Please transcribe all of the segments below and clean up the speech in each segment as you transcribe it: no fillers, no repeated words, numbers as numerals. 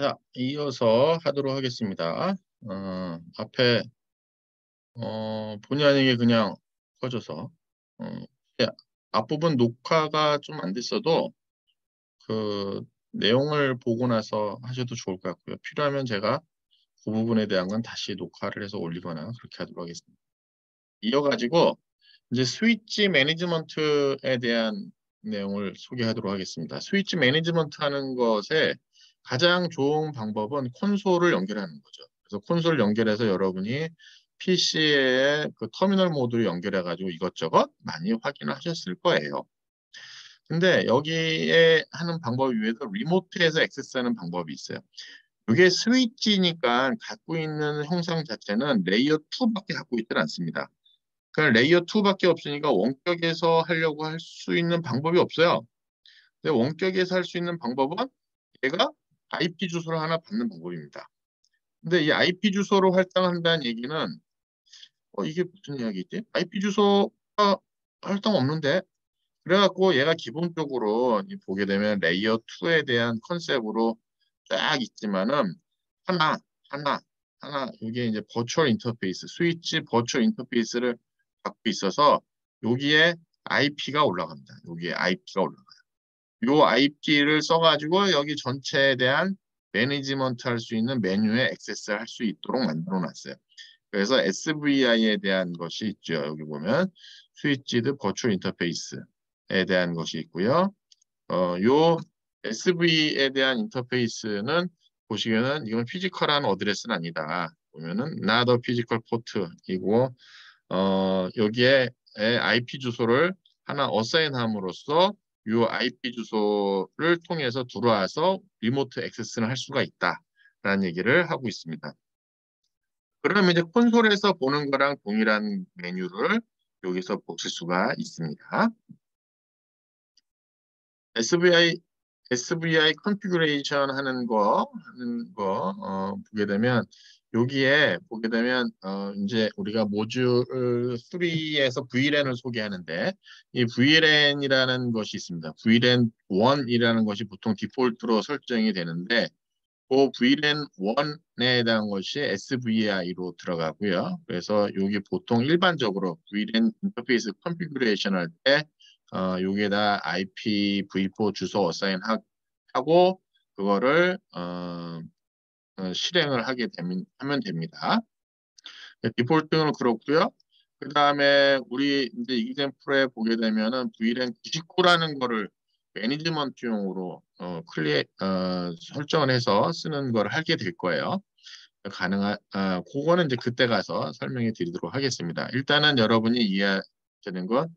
자, 이어서 하도록 하겠습니다. 앞에 본의 아니게 그냥 꺼져서 예, 앞부분 녹화가 좀 안 됐어도 그 내용을 보고 나서 하셔도 좋을 것 같고요. 필요하면 제가 그 부분에 대한 건 다시 녹화를 해서 올리거나 그렇게 하도록 하겠습니다. 이어가지고 이제 스위치 매니지먼트에 대한 내용을 소개하도록 하겠습니다. 스위치 매니지먼트 하는 것에 가장 좋은 방법은 콘솔을 연결하는 거죠. 그래서 콘솔 연결해서 여러분이 PC에 그 터미널 모드를 연결해가지고 이것저것 많이 확인을 하셨을 거예요. 근데 여기에 하는 방법 외에도 리모트에서 액세스하는 방법이 있어요. 이게 스위치니까 갖고 있는 형상 자체는 레이어 2밖에 갖고 있지 않습니다. 그냥 레이어 2밖에 없으니까 원격에서 하려고 할 수 있는 방법이 없어요. 근데 원격에서 할 수 있는 방법은 얘가 IP 주소를 하나 받는 방법입니다. 근데 이 IP 주소로 할당한다는 얘기는 이게 무슨 이야기지? IP 주소가 할당 없는데? 그래갖고 얘가 기본적으로 보게 되면 레이어 2에 대한 컨셉으로 쫙 있지만은 하나, 하나, 하나 이게 이제 버추얼 인터페이스, 스위치 버추얼 인터페이스를 갖고 있어서 여기에 IP가 올라갑니다. 여기에 IP가 올라가요. 요 IP를 써가지고 여기 전체에 대한 매니지먼트 할 수 있는 메뉴에 액세스 할 수 있도록 만들어 놨어요. 그래서 SVI에 대한 것이 있죠. 여기 보면 스위치드 버추얼 인터페이스에 대한 것이 있고요. 요 SV에 대한 인터페이스는 보시면은 이건 피지컬한 어드레스는 아니다. 보면은 not a physical port이고 여기에 IP 주소를 하나 어사인함으로써 이 IP 주소를 통해서 들어와서 리모트 액세스를 할 수가 있다라는 얘기를 하고 있습니다. 그러면 이제 콘솔에서 보는 거랑 동일한 메뉴를 여기서 보실 수가 있습니다. SVI 컨피그레이션 하는 거 보게 되면 여기에 보게 되면 이제 우리가 모듈 3에서 VLAN을 소개하는데 이 VLAN이라는 것이 있습니다. VLAN 1이라는 것이 보통 디폴트로 설정이 되는데 그 VLAN 1에 대한 것이 SVI로 들어가고요. 그래서 여기 보통 일반적으로 VLAN 인터페이스 컨피그레이션 할때 여기에다 IPv4 주소 어사인하고 그거를 실행을 하면 됩니다. 네, 디폴트는 그렇고요. 그 다음에 우리 이제 이샘플에 보게 되면은 VLAN 99라는 거를 매니지먼트용으로 설정을 해서 쓰는 걸 하게 될 거예요. 그거는 이제 그때 가서 설명해 드리도록 하겠습니다. 일단은 여러분이 이해하시는 건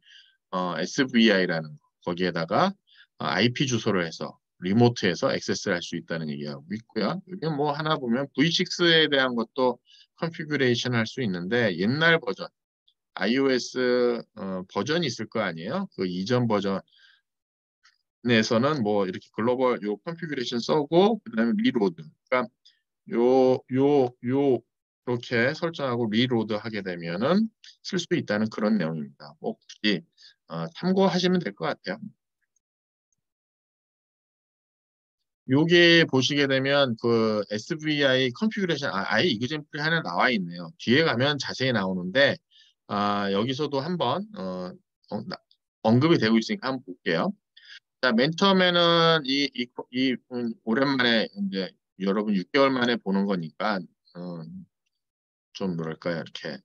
SVI라는 거, 거기에다가 IP 주소를 해서 리모트에서 액세스를 할 수 있다는 얘기하고 있고요. 여기 뭐 하나 보면 V6에 대한 것도 컨피규레이션 할 수 있는데 옛날 버전 iOS 버전이 있을 거 아니에요? 그 이전 버전에서는 뭐 이렇게 글로벌 요 컨피규레이션 써고 그다음에 리로드. 그러니까 요 이렇게 설정하고 리로드 하게 되면은 쓸 수 있다는 그런 내용입니다. 뭐 굳이 참고하시면 될 것 같아요. 요게 보시게 되면 그 SVI 컨피그레이션 아예 이그젠플이 하나 나와 있네요. 뒤에 가면 자세히 나오는데 여기서도 한번 언급이 되고 있으니까 한번 볼게요. 자, 맨 처음에는 오랜만에 이제 여러분 6개월 만에 보는 거니까 어, 좀 뭐랄까요 이렇게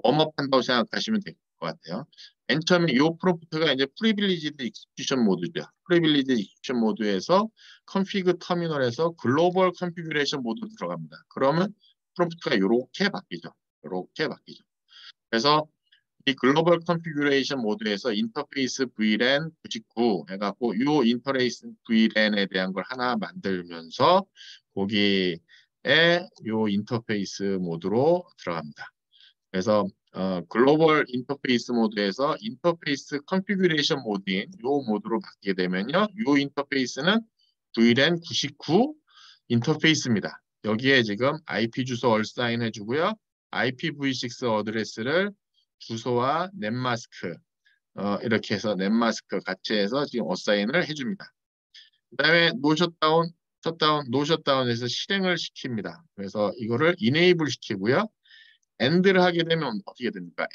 웜업 한다고 생각하시면 될 것 같아요. 맨 처음에 이 프롬프트가 이제 프리빌리지드 익스큐션 모드죠. 프리빌리지드 익스큐션 모드에서 컨피그 터미널에서 글로벌 컨피그레이션 모드로 들어갑니다. 그러면 프롬프트가 이렇게 바뀌죠. 이렇게 바뀌죠. 그래서 이 글로벌 컨피그레이션 모드에서 인터페이스 VLAN 99 해갖고 이 인터페이스 VLAN에 대한 걸 하나 만들면서 거기에 이 인터페이스 모드로 들어갑니다. 그래서 글로벌 인터페이스 모드에서 인터페이스 컨피규레이션 모드인 이 모드로 바뀌게 되면요. 이 인터페이스는 VLAN 99 인터페이스입니다. 여기에 지금 IP 주소 얼사인 해주고요. IPv6 어드레스를 주소와 넷마스크 이렇게 해서 넷마스크 같이 해서 지금 어사인을 해줍니다. 그다음에 노셔다운 노 셧다운에서 실행을 시킵니다. 그래서 이거를 enable 시키고요. end를 하게 되면 어떻게 됩니까?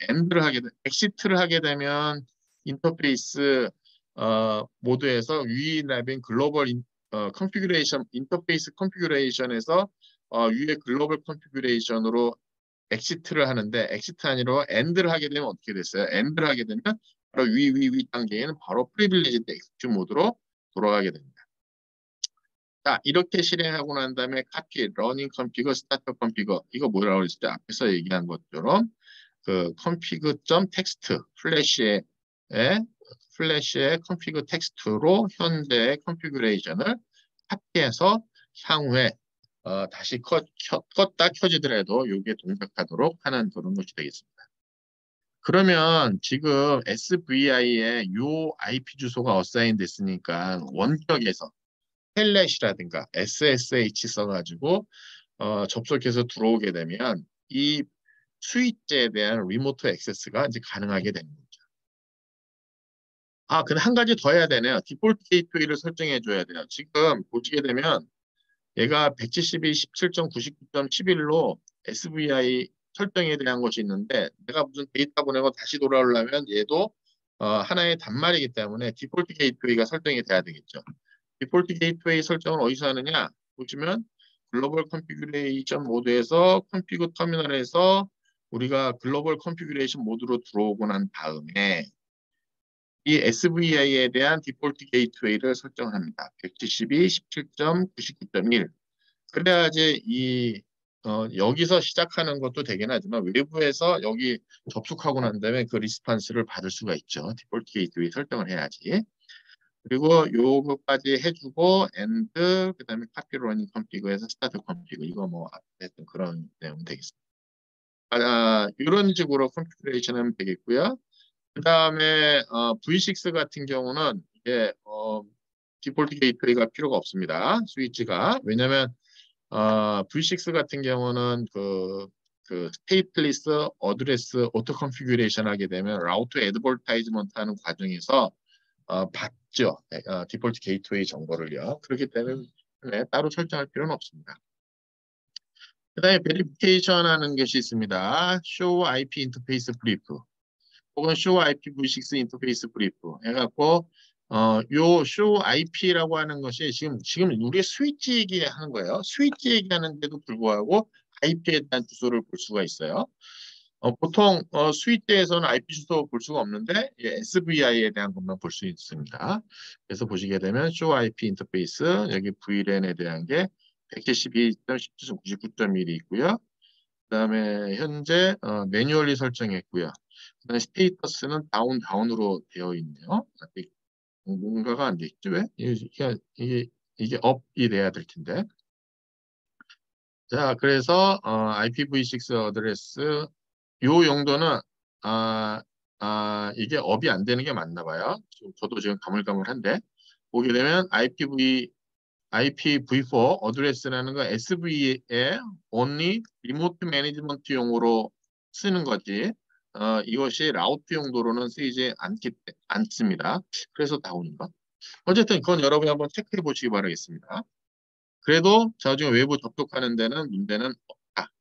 엑시트를 하게 되면 인터페이스 모드에서 위 랩인 글로벌 컨피규레이션 인터페이스 컨피규레이션에서 위에 글로벌 컨피규레이션으로 엑시트를 하는데 엑시트 아니라 end를 하게 되면 어떻게 됐어요? end를 하게 되면 바로 위 단계에는 바로 프리빌리지드 엑시큐 모드로 돌아가게 됩니다. 자, 이렇게 실행하고 난 다음에 카피, 러닝 컨피그, 스타트 컨피그 이거 뭐라고 그랬을 앞에서 얘기한 것처럼 그 config.text 플래시의 config 텍스트로 현재의 컨피그레이션을 카피해서 향후에 다시 껐다 켜지더라도 이게 동작하도록 하는 그런 것이 되겠습니다. 그러면 지금 SVI에 요 IP 주소가 어사인 됐으니까 원격에서 텔넷이라든가 SSH 써가지고 접속해서 들어오게 되면 이 스위치에 대한 리모트 액세스가 이제 가능하게 되는 거죠. 근데 한 가지 더 해야 되네요. 디폴트 게이트웨이를 설정해 줘야 돼요. 지금 보시게 되면 얘가 172, 17.99.11로 SVI 설정에 대한 것이 있는데 내가 무슨 데이터 보내고 다시 돌아오려면 얘도 하나의 단말이기 때문에 디폴트 게이트웨이가 설정이 돼야 되겠죠. 디폴트 게이트웨이 설정은 어디서 하느냐? 보시면 글로벌 컨피규레이션 모드에서 컨피그 터미널에서 우리가 글로벌 컨피규레이션 모드로 들어오고 난 다음에 이 SVI에 대한 디폴트 게이트웨이를 설정합니다. 172, 17.99.1 그래야지 여기서 시작하는 것도 되긴 하지만 외부에서 여기 접속하고 난 다음에 그 리스판스를 받을 수가 있죠. 디폴트 게이트웨이 설정을 해야지. 그리고 요거까지 해주고 엔드 그다음에 카피 러닝 컨피그에서 스타트 컨피그 이거 뭐 앞에 했던 그런 내용 되겠습니다. 이런 식으로 컨피그레이션 하면 되겠고요. 그다음에 V6 같은 경우는 이게 디폴트 게이트웨이가 필요가 없습니다. 스위치가 왜냐하면 V6 같은 경우는 그 스테이트리스 어드레스 오토 컨피규레이션 하게 되면 라우트 애드버타이즈먼트 하는 과정에서 받죠. 디폴트 게이트웨이 정보를요. 그렇기 때문에 따로 설정할 필요는 없습니다. 그 다음에 베리피케이션 하는 것이 있습니다. Show IP 인터페이스 브리프 혹은 Show IP V6 인터페이스 브리프 해갖고 요 Show IP라고 하는 것이 지금 우리 스위치 얘기하는 거예요. 스위치 얘기하는데도 불구하고 IP에 대한 주소를 볼 수가 있어요. 보통 스위치에서는 IP 주소 볼 수가 없는데 SVI에 대한 것만 볼 수 있습니다. 그래서 보시게 되면 Show IP 인터페이스 여기 VLAN에 대한 게 172.17.99.1이 있고요. 그다음에 현재 매뉴얼리 설정했고요. 그다음에 스테이터스는 다운으로 되어 있네요. 아직 뭔가가 안 돼 있죠? 왜? 이게 업이 돼야 될 텐데. 자, 그래서 IPv6 어드레스 요 용도는 이게 업이 안 되는 게 맞나 봐요. 저도 지금 가물가물한데 보게 되면 IPv4 어드레스라는 거 SV에 only 리모트 매니지먼트용으로 쓰는 거지. 이것이 라우트 용도로는 쓰이지 않습니다. 그래서 다운인가? 어쨌든 그건 여러분이 한번 체크해 보시기 바라겠습니다. 그래도 나중에 외부 접속하는 데는 문제는 없다.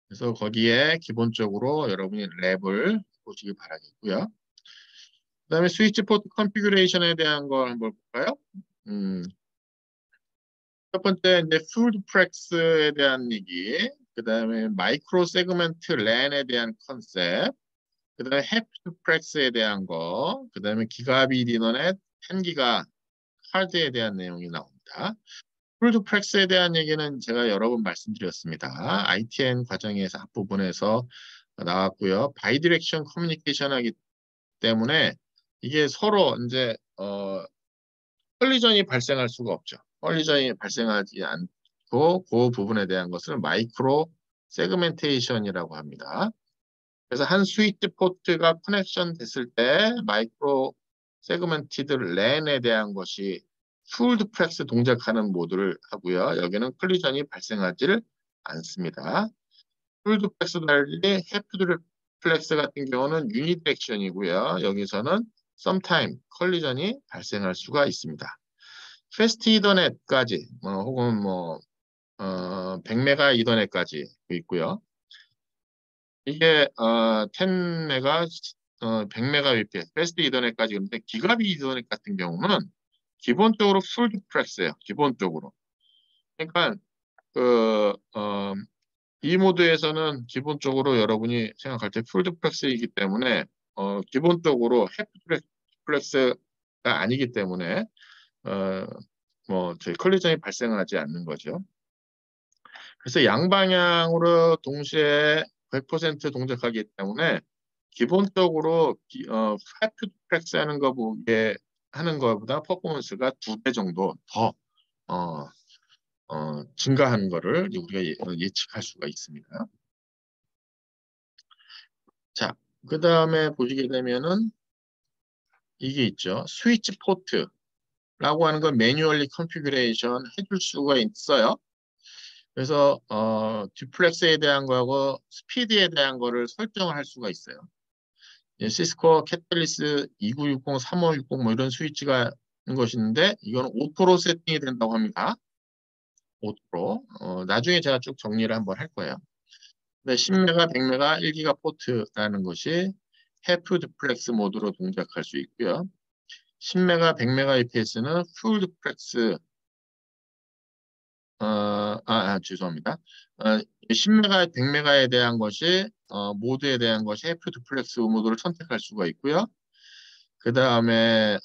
그래서 거기에 기본적으로 여러분이 랩을 보시기 바라겠고요. 그다음에 스위치 포트 컨피규레이션에 대한 걸 한번 볼까요? 첫 번째 이제 풀드 프렉스에 대한 얘기, 그다음에 마이크로 세그먼트 랜에 대한 컨셉, 그다음에 해프트 프렉스에 대한 거, 그다음에 기가비트 이더넷 10기가 카드에 대한 내용이 나옵니다. 풀드 프렉스에 대한 얘기는 제가 여러 번 말씀드렸습니다. ITN 과정에서 앞부분에서 나왔고요. 바이디렉션 커뮤니케이션 하기 때문에 이게 서로 이제 컬리전이 발생할 수가 없죠. 컬리전이 발생하지 않고 그 부분에 대한 것을 마이크로 세그멘테이션이라고 합니다. 그래서 한 스위치 포트가 커넥션 됐을 때 마이크로 세그멘티드 랜에 대한 것이 풀드 프렉스 동작하는 모드를 하고요. 여기는 컬리전이 발생하지를 않습니다. 풀드 프렉스 달리 해프드 플렉스 같은 경우는 유니디렉션이고요. 여기서는 sometime 컬리전이 발생할 수가 있습니다. 패스트 이더넷까지 혹은 100메가 이더넷까지 있고요. 이게 10메가 100메가 bps 패스트 이더넷까지 있는데 기가비 이더넷 같은 경우는 기본적으로 풀 듀플렉스예요. 기본적으로. 그러니까 이 모드에서는 기본적으로 여러분이 생각할 때 풀 듀플렉스이기 때문에 기본적으로 해프 듀플렉스가 아니기 때문에 저희 컬리전이 발생하지 않는 거죠. 그래서 양방향으로 동시에 100% 동작하기 때문에 기본적으로 해프 듀플렉스 하는 것보다 퍼포먼스가 2배 정도 더 어, 증가하는 거를 우리가 예측할 수가 있습니다. 자, 그 다음에 보시게 되면은 이게 있죠. 스위치 포트라고 하는 건 매뉴얼리 컨피그레이션 해줄 수가 있어요. 그래서 듀플렉스에 대한 거하고 스피드에 대한 거를 설정을 할 수가 있어요. 시스코 캐탈리스 2960, 3560 이런 스위치가 있는 것인데 이거는 오토로 세팅이 된다고 합니다. 오토로. 나중에 제가 쭉 정리를 한번 할 거예요. 네, 10메가, 100메가, 1기가 포트라는 것이 해프 듀플렉스 모드로 동작할 수 있고요. 10메가, 100메가 APS는 풀 듀플렉스, 죄송합니다. 10메가, 100메가에 대한 것이, 모드에 대한 것이 해프 듀플렉스 모드를 선택할 수가 있고요. 그 다음에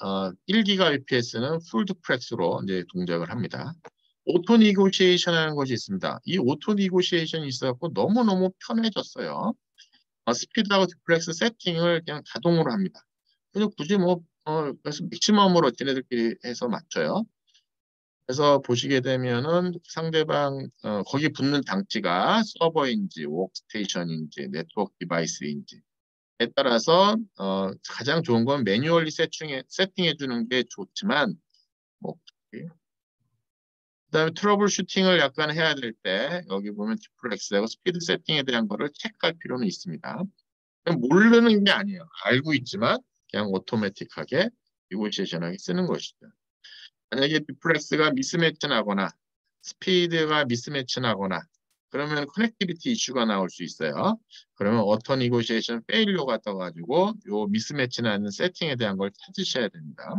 1기가 APS는 풀 듀플렉스로 이제 동작을 합니다. 오토 니고시에이션 하는 것이 있습니다. 이 오토 니고시에이션이 있어갖고 너무너무 편해졌어요. 스피드하고 듀플렉스 세팅을 그냥 자동으로 합니다. 그래서 굳이 그래서 맥시멈으로 걔네들끼리 해서 맞춰요. 그래서 보시게 되면은 상대방 거기 붙는 장치가 서버인지 워크스테이션인지 네트워크 디바이스인지에 따라서 가장 좋은 건 매뉴얼리 세팅해 주는 게 좋지만 뭐 그다음에 트러블 슈팅을 약간 해야 될 때 여기 보면 디플렉스하고 스피드 세팅에 대한 거를 체크할 필요는 있습니다. 그냥 모르는 게 아니에요. 알고 있지만 그냥 오토매틱하게 니고시에이션하게 쓰는 것이죠. 만약에 디플렉스가 미스매치 나거나 스피드가 미스매치 나거나 그러면 커넥티비티 이슈가 나올 수 있어요. 그러면 오토 니고시에이션 페일료가 떠가지고 요 미스매치 나는 세팅에 대한 걸 찾으셔야 됩니다.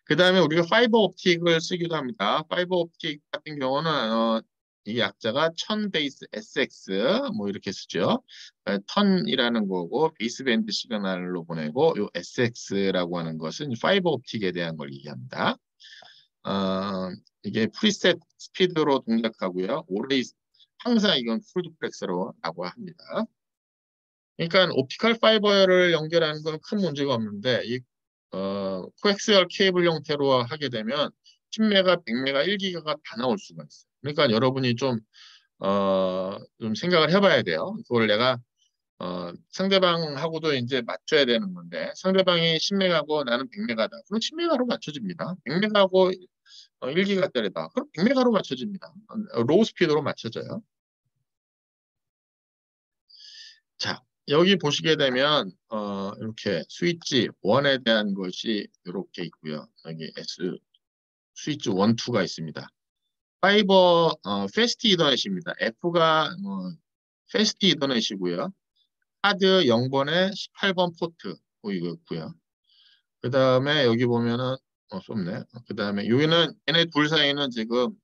그 다음에 우리가 파이버 옵틱을 쓰기도 합니다. 파이버 옵틱 같은 경우는 이 약자가 1000 베이스 SX 이렇게 쓰죠. 턴이라는 거고 베이스밴드 시그널로 보내고 요 SX라고 하는 것은 파이버 옵틱에 대한 걸 얘기합니다. 이게 프리셋 스피드로 동작하고요. 항상 이건 풀 듀플렉스로라고 합니다. 그러니까 옵티컬 파이버를 연결하는 건 큰 문제가 없는데 코엑스열 케이블 형태로 하게 되면 10메가, 100메가, 1기가가 다 나올 수가 있어요. 그러니까 여러분이 좀 생각을 해봐야 돼요. 그걸 내가 상대방하고도 이제 맞춰야 되는 건데 상대방이 10메가고 나는 100메가다. 그럼 10메가로 맞춰집니다. 100메가고 1기가짜리다. 그럼 100메가로 맞춰집니다. 로우 스피드로 맞춰져요. 자, 여기 보시게 되면 이렇게 스위치 1에 대한 것이 이렇게 있고요. 여기 스위치 1, 2가 있습니다. 파이버 패스트 이더넷입니다. F가 패스트 이더넷이고요. 하드 0번에 18번 포트 보이고 있고요. 그 다음에 여기 보면은 좁네. 그 다음에 여기는 얘네 둘 사이는 지금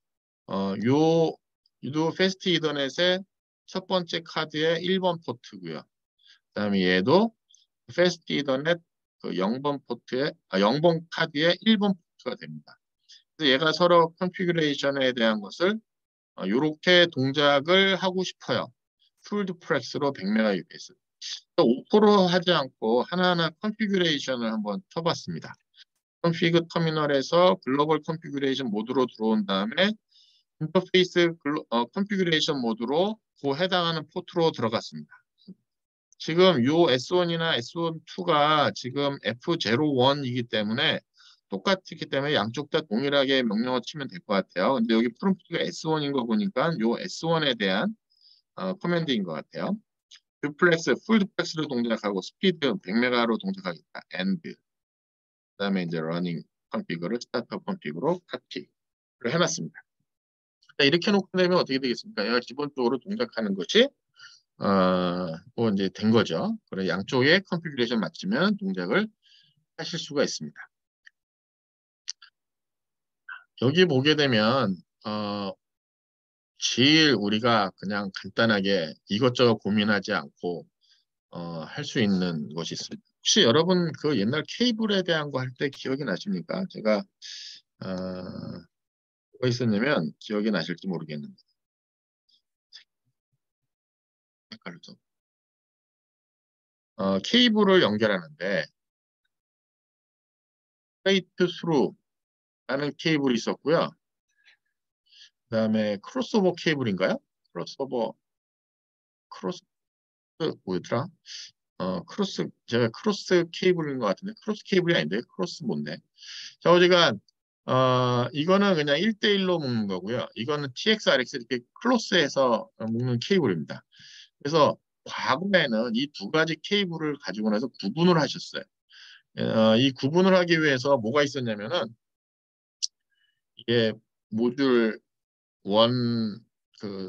유도 패스트 이더넷의 첫 번째 카드의 1번 포트고요. 그다음에 얘도 패스트 이더넷 그 0번 포트에 0번 카드의 1번 포트가 됩니다. 그래서 얘가 서로 컨피그레이션에 대한 것을 이렇게 동작을 하고 싶어요. 풀 듀플렉스로 100메가 UPS. 오토로 하지 않고 하나하나 컨피그레이션을 한번 쳐봤습니다. 컨피그 터미널에서 글로벌 컨피그레이션 모드로 들어온 다음에 인터페이스 컨피그레이션 모드로 그 해당하는 포트로 들어갔습니다. 지금 요 S1이나 S12가 지금 F01이기 때문에 똑같기 때문에 양쪽 다 동일하게 명령어 치면 될 것 같아요. 근데 여기 프롬프트가 S1인 거 보니까 요 S1에 대한 커맨드인 것 같아요. 듀플렉스, 풀 듀플렉스로 동작하고 스피드 100메가로 동작하겠다. and 그다음에 이제 러닝 컨피그를 스타트업 컨피그로 카피를 해놨습니다. 자, 이렇게 놓고 되면 어떻게 되겠습니까? 얘가 기본적으로 동작하는 것이 뭐 이제 된 거죠. 그래 양쪽의 컨피그레이션 맞추면 동작을 하실 수가 있습니다. 여기 보게 되면 제일 우리가 그냥 간단하게 이것저것 고민하지 않고 할 수 있는 것이 있습니다. 혹시 여러분 그 옛날 케이블에 대한 거 할 때 기억이 나십니까? 제가 뭐가 있었냐면 기억이 나실지 모르겠는데 색깔을 좀 케이블을 연결하는데 스트레이트 스루라는 케이블이 있었고요. 그다음에 크로스오버 케이블인가요? 크로스 뭐였더라? 제가 크로스 케이블인 것 같은데 크로스 케이블이 아닌데 크로스 뭔데? 자, 어지간 이거는 그냥 1대1로 묶는 거고요. 이거는 TX, RX 이렇게 클로스해서 묶는 케이블입니다. 그래서 과거에는 이 두 가지 케이블을 가지고 나서 구분을 하셨어요. 이 구분을 하기 위해서 뭐가 있었냐면은 이게 모듈 원 그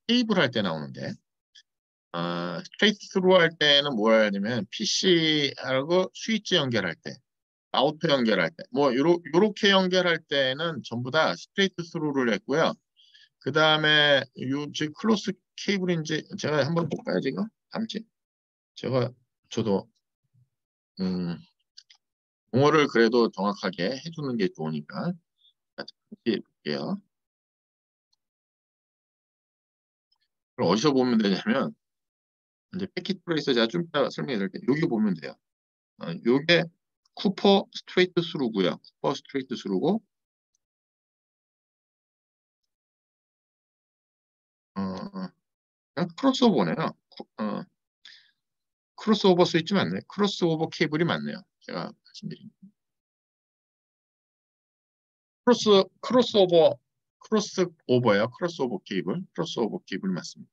케이블 할 때 나오는데 스트레이트 스루 할 때는 뭐 해야 되냐면 PC하고 스위치 연결할 때 아우터 연결할 때, 뭐 요렇게 연결할 때는 전부 다 스트레이트 스루를 했고요. 그 다음에 지금 클로스 케이블인지 제가 한번 볼까요 지금? 잠시 저도 음, 용어를 그래도 정확하게 해주는 게 좋으니까 잠시 볼게요. 그럼 어디서 보면 되냐면 이제 패킷 트레이서 제가 좀 이따 설명해 드릴게요. 여기 보면 돼요. 요게 쿠퍼 스트레이트 스루고요. 쿠퍼 스트레이트 스루고 그냥 크로스오버네요. 크로스오버 스위치 맞네. 크로스오버 케이블이 맞네요. 제가 말씀드린. 크로스오버, 크로스오버예요. 크로스오버 케이블. 크로스오버 케이블 맞습니다.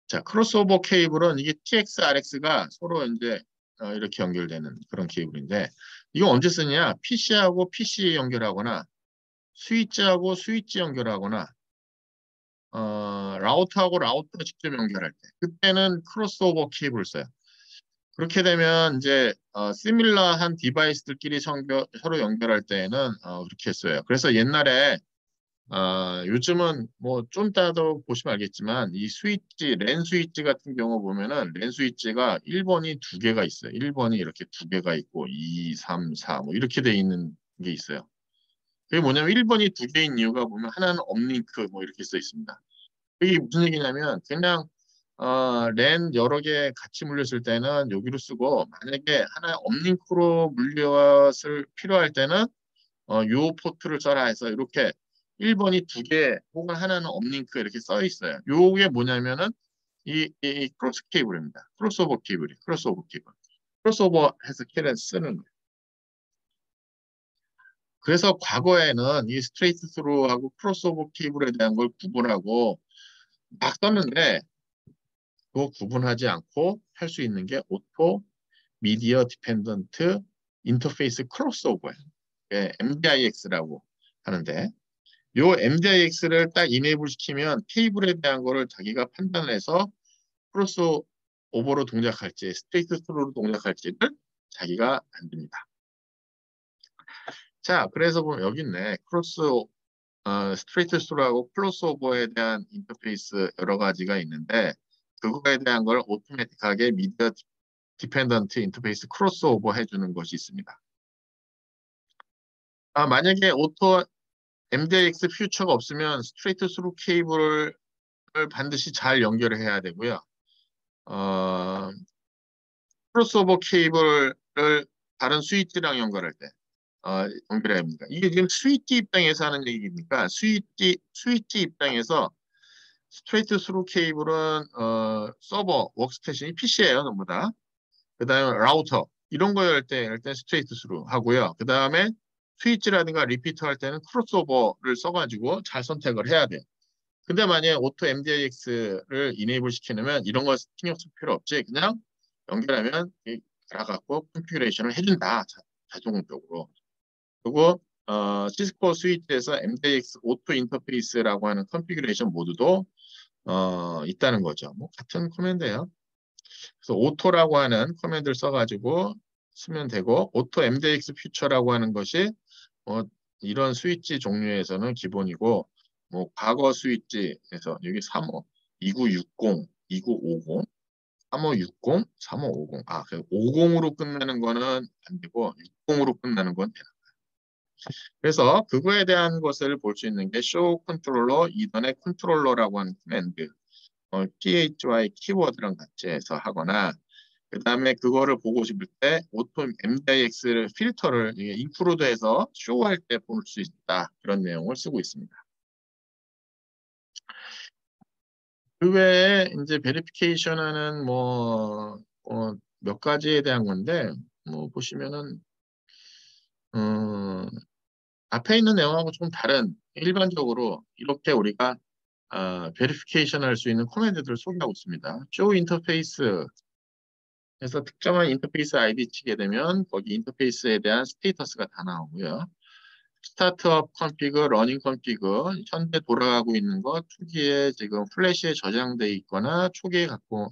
자, 크로스오버 케이블은 이게 TX, RX가 서로 이제 이렇게 연결되는 그런 케이블인데, 이거 언제 쓰냐? PC하고 PC 연결하거나, 스위치하고 스위치 연결하거나, 라우터하고 라우터 직접 연결할 때, 그때는 크로스오버 케이블을 써요. 그렇게 되면 이제 시밀러한 디바이스들끼리 서로 연결할 때에는 그렇게 써요. 그래서 옛날에 요즘은 뭐 좀 이따도 보시면 알겠지만 이 스위치, 랜 스위치 같은 경우 보면은 랜 스위치가 1번이 두 개가 있어요. 1번이 이렇게 두 개가 있고 2, 3, 4 뭐 이렇게 돼 있는 게 있어요. 그게 뭐냐면 1번이 두 개인 이유가 보면 하나는 업링크 뭐 이렇게 써 있습니다. 이게 무슨 얘기냐면 그냥 랜 여러 개 같이 물렸을 때는 여기로 쓰고 만약에 하나 업링크로 물렸을 필요할 때는 요 포트를 써라 해서 이렇게 1번이 두 개 혹은 하나는 업링크 이렇게 써 있어요. 요게 뭐냐면은 이 크로스 케이블입니다. 크로스오버 케이블이 크로스오버 케이블. 크로스오버 해서 캐를 쓰는 거예요. 그래서 과거에는 이 스트레이트 스루하고 크로스오버 케이블에 대한 걸 구분하고 막 썼는데 그거 구분하지 않고 할 수 있는 게 오토 미디어 디펜던트 인터페이스 크로스오버예요. MDIX라고 하는데 요 MDIX를 딱 이네이블 시키면 케이블에 대한 거를 자기가 판단해서 크로스오버로 동작할지 스트레이트 스루로 동작할지를 자기가 만듭니다. 자, 그래서 보면 여기 있네. 스트레이트 스루하고 크로스오버에 대한 인터페이스 여러 가지가 있는데 그거에 대한 걸 오토매틱하게 미디어 디펜던트 인터페이스 크로스오버 해주는 것이 있습니다. 만약에 MDIX 퓨처가 없으면 스트레이트 스루 케이블을 반드시 잘 연결을 해야 되고요. 어, 크로스오버 케이블을 다른 스위치랑 연결할 때 연결해야 합니다. 이게 지금 스위치 입장에서 하는 얘기니까 스위치 입장에서 스트레이트 스루 케이블은 서버, 워크스테이션이 PC예요, 전부 다. 그 다음에 라우터 이런 거 열 때 일단 스트레이트 스루 하고요. 그 다음에 스위치라든가 리피터 할 때는 크로스오버를 써가지고 잘 선택을 해야 돼요. 근데 만약에 오토 MDIX를 이네이블 시키려면 이런 거 신경 쓸 필요 없지. 그냥 연결하면 알아갖고 컨피그레이션을 해준다. 자동적으로. 그리고 시스코 스위치에서 MJX 오토 인터페이스라고 하는 컨피그레이션 모드도 있다는 거죠. 뭐 같은 커맨드예요. 그래서 오토라고 하는 커맨드를 써가지고 쓰면 되고 오토 MJX 퓨처라고 하는 것이 이런 스위치 종류에서는 기본이고 뭐 과거 스위치에서 여기 35, 2960, 2950, 3560, 3550. 아, 50으로 끝나는 거는 안 되고 60으로 끝나는 건 돼요. 그래서 그거에 대한 것을 볼 수 있는 게 쇼 컨트롤러 이전의 컨트롤러라고 하는 커맨드. PHY 키워드랑 같이 해서 하거나 그 다음에 그거를 보고 싶을 때 오토 MJX 필터를 인크루드해서 쇼할 때 볼 수 있다. 그런 내용을 쓰고 있습니다. 그 외에 이제 베리피케이션하는 몇 가지에 대한 건데 뭐 보시면은 앞에 있는 내용하고 좀 다른 일반적으로 이렇게 우리가 베리피케이션 할 수 있는 커맨드들을 소개하고 있습니다. 쇼 인터페이스 해서 특정한 인터페이스 아이디 치게 되면 거기 인터페이스에 대한 스테이터스가 다 나오고요. 스타트업 컨피그, 러닝 컨피그, 현재 돌아가고 있는 것, 초기에 지금 플래시에 저장돼 있거나 초기에 갖고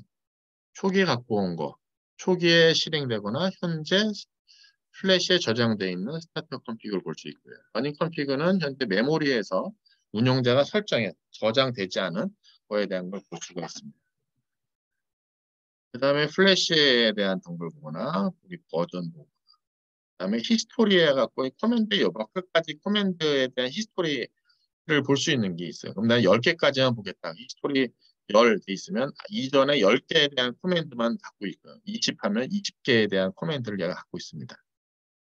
온 거, 초기에 실행되거나 현재 플래시에 저장돼 있는 스타트업 컨피그를 볼 수 있고요. 러닝 컨피그는 현재 메모리에서 운영자가 설정해 저장되지 않은 거에 대한 걸 볼 수가 있습니다. 그 다음에 플래시에 대한 정보를 보거나 우리 버전 보고 그 다음에 히스토리에 갖고 커맨드 여부 끝까지 커맨드에 대한 히스토리를 볼 수 있는 게 있어요. 그럼 난 10개까지만 보겠다. 히스토리 10 돼 있으면 이전에 10개에 대한 커맨드만 갖고 있고요. 20 하면 20개에 대한 커맨드를 얘가 갖고 있습니다.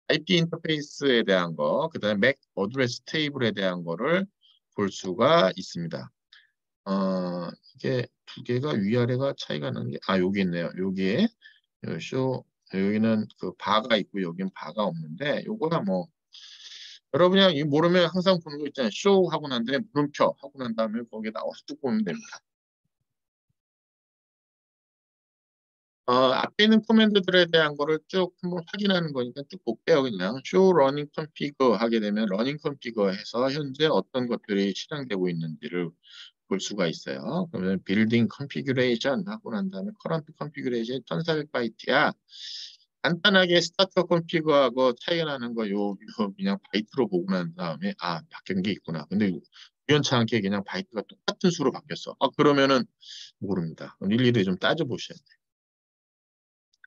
IP 인터페이스에 대한 거, 그 다음에 맥 어드레스 테이블에 대한 거를 볼 수가 있습니다. 이게 두 개가 위아래가 차이가 나는 게, 여기 있네요. 여기에 여기는 그 바가 있고 여기는 바가 없는데 요거야 뭐 여러분이 이 모르면 항상 보는 거 있잖아요. 쇼 하고 난 다음에 물음표 하고 난 다음에 거기에 나와서 쭉 보면 됩니다. 앞에 있는 코맨드들에 대한 거를 쭉 한번 확인하는 거니까 쭉 볼게요. 그냥 show running config 하게 되면 running config 해서 현재 어떤 것들이 실행되고 있는지를 볼 수가 있어요. 그러면 building configuration 하고 난 다음에 current configuration 1400바이트야. 간단하게 스타터 config하고 차이가 나는 거 그냥 바이트로 보고 난 다음에 바뀐 게 있구나. 근데 우연치 않게 그냥 바이트가 똑같은 수로 바뀌었어. 그러면은 모릅니다. 일일이 좀 따져보셔야 돼요.